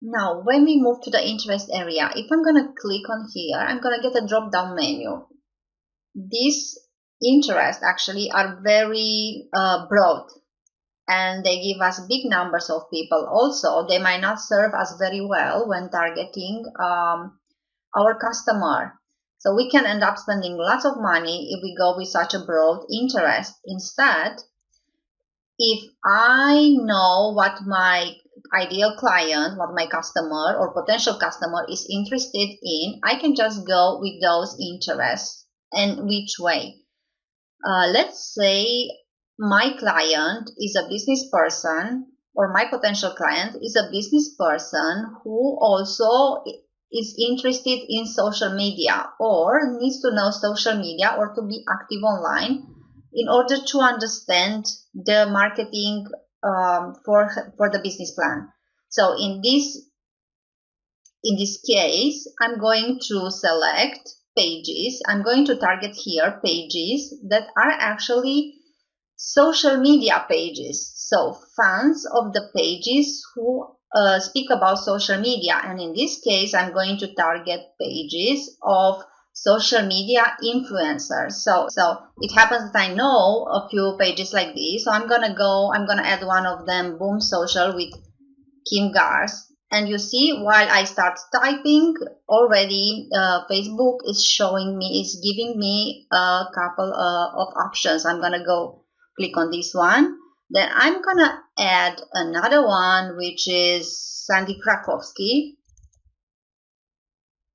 Now, when we move to the interest area, if I'm going to click on here, I'm going to get a drop down menu. These interests actually are very broad, and they give us big numbers of people. Also, they might not serve us very well when targeting our customer. So we can end up spending lots of money if we go with such a broad interest. Instead, if I know what my ideal client, what my customer or potential customer is interested in, I can just go with those interests. And which way? Let's say my client is a business person, or my potential client is a business person who also is interested in social media or needs to know social media or to be active online in order to understand the marketing for the business plan. So in this case, I'm going to select pages. I'm going to target here pages that are actually social media pages. So fans of the pages who speak about social media. And in this case, I'm going to target pages of social media influencers. So it happens that I know a few pages like this. So I'm going to add one of them, Boom Social with Kim Gars. And you see, while I start typing, already Facebook is giving me a couple of options. I'm going to go click on this one. Then I'm going to add another one, which is Sandy Krakowski.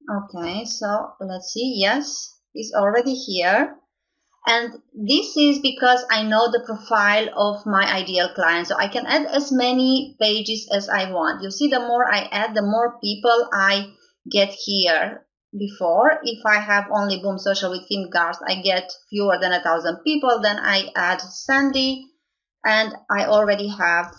Okay, so let's see. Yes, it's already here. And this is because I know the profile of my ideal client. So I can add as many pages as I want. You see, the more I add, the more people I get here. Before, if I have only Boom Social with Kim Gars, I get fewer than 1,000 people. Then I add Sandy, and I already have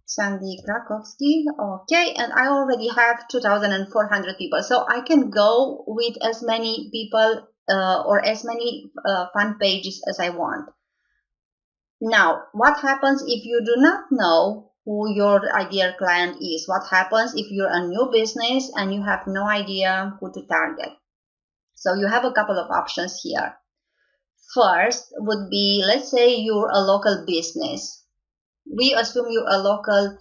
Sandy Krakowski. Okay, and I already have 2,400 people. So I can go with as many people or as many fan pages as I want. Now, what happens if you do not know who your ideal client is? What happens if you're a new business and you have no idea who to target? So you have a couple of options here. First would be, let's say you're a local business. We assume you're a local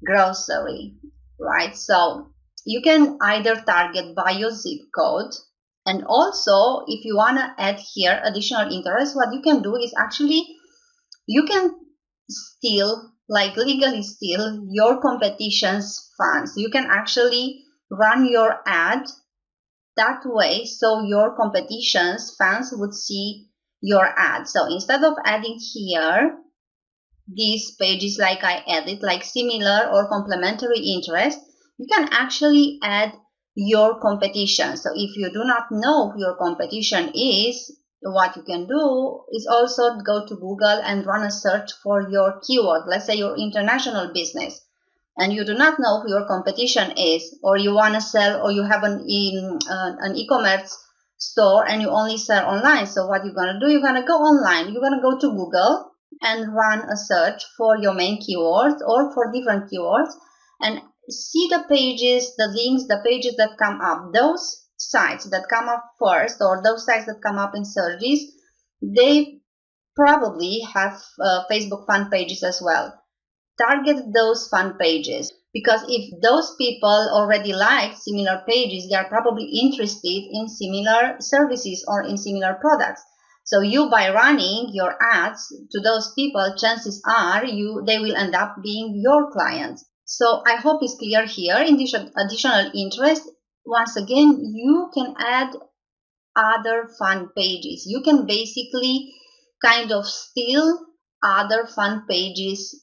grocery, right? So you can either target by your zip code, and also if you want to add here additional interest, what you can do is actually you can steal, like legally steal, your competition's fans. You can actually run your ad that way so your competition's fans would see your ad. So instead of adding here these pages like I added, like similar or complementary interest, you can actually add your competition. So if you do not know who your competition is, what you can do is also go to Google and run a search for your keyword. Let's say you're international business and you do not know who your competition is, or you want to sell, or you have an e-commerce store and you only sell online. So what you're going to do, you're going to go online, you're going to go to Google and run a search for your main keywords or for different keywords and see the pages, the links, the pages that come up. Those sites that come up first, or those sites that come up in searches, they probably have Facebook fan pages as well. Target those fan pages, because if those people already like similar pages, they are probably interested in similar services or in similar products. So you, by running your ads to those people, chances are they will end up being your clients. So I hope it's clear here. In this additional interest, once again, you can add other fan pages. You can basically kind of steal other fan pages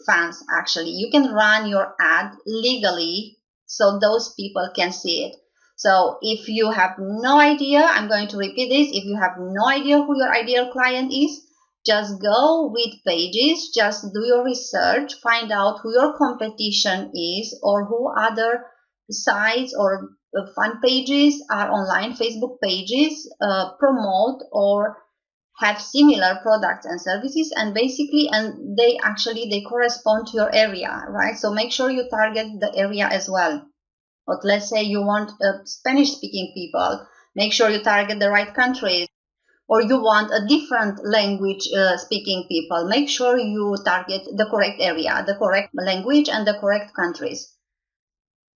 fans. Actually, you can run your ad legally so those people can see it. So if you have no idea, I'm going to repeat this, if you have no idea who your ideal client is, just go with pages, just do your research, find out who your competition is or who other sites or fan pages are online, Facebook pages promote or have similar products and services, and basically, and they correspond to your area, right? So make sure you target the area as well. But let's say you want Spanish speaking people, make sure you target the right countries. Or you want a different language speaking people, make sure you target the correct area, the correct language, and the correct countries.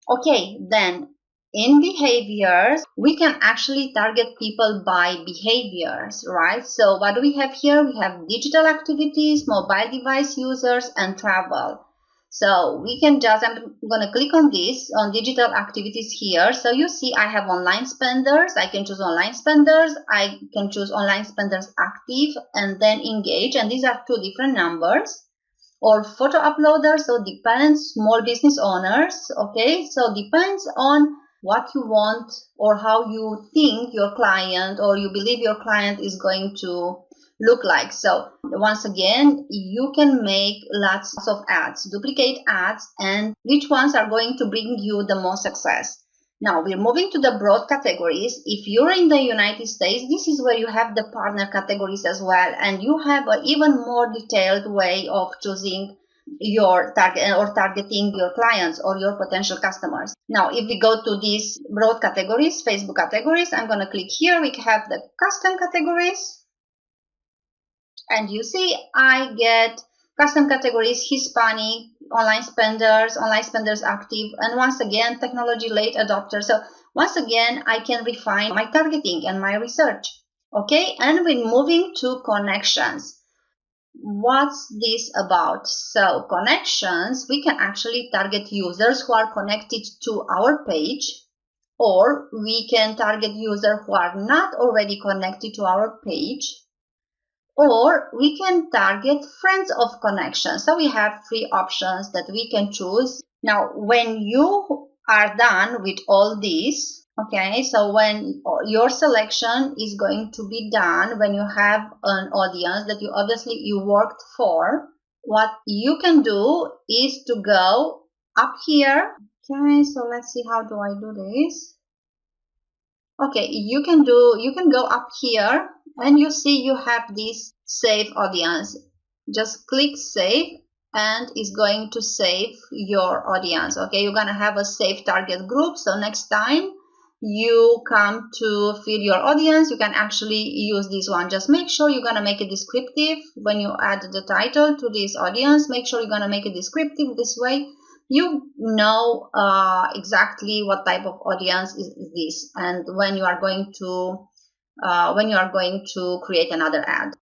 Okay, then in behaviors, we can actually target people by behaviors, right? So what do we have here? We have digital activities, mobile device users, and travel. So we can just, I'm going to click on this, on digital activities here. So you see I have online spenders. I can choose online spenders. I can choose online spenders active and then engage. And these are two different numbers. Or photo uploaders, so depends, small business owners. Okay, so depends on what you want or how you think your client or you believe your client is going to look like. So once again, you can make lots of ads, duplicate ads, and which ones are going to bring you the most success. Now we're moving to the broad categories. If you're in the United States, this is where you have the partner categories as well, and you have an even more detailed way of choosing your target or targeting your clients or your potential customers. Now, if we go to these broad categories, Facebook categories, I'm going to click here. We have the custom categories. And you see, I get custom categories, Hispanic, online spenders active, and once again, technology late adopter. So once again, I can refine my targeting and my research. Okay, and we're moving to connections. What's this about? So connections, we can actually target users who are connected to our page, or we can target users who are not already connected to our page, or we can target friends of connection. So we have three options that we can choose. Now, when you are done with all these, okay, so when your selection is going to be done, when you have an audience that you worked for, what you can do is to go up here. Okay, so let's see, how do I do this? Okay, you can go up here, and you see you have this save audience. Just click save, and it's going to save your audience. Okay, you're gonna have a save target group. So next time you come to feed your audience, you can actually use this one. Just make sure you're gonna make it descriptive when you add the title to this audience. Make sure you're gonna make it descriptive. This way you know exactly what type of audience is this, and when you are going to create another ad.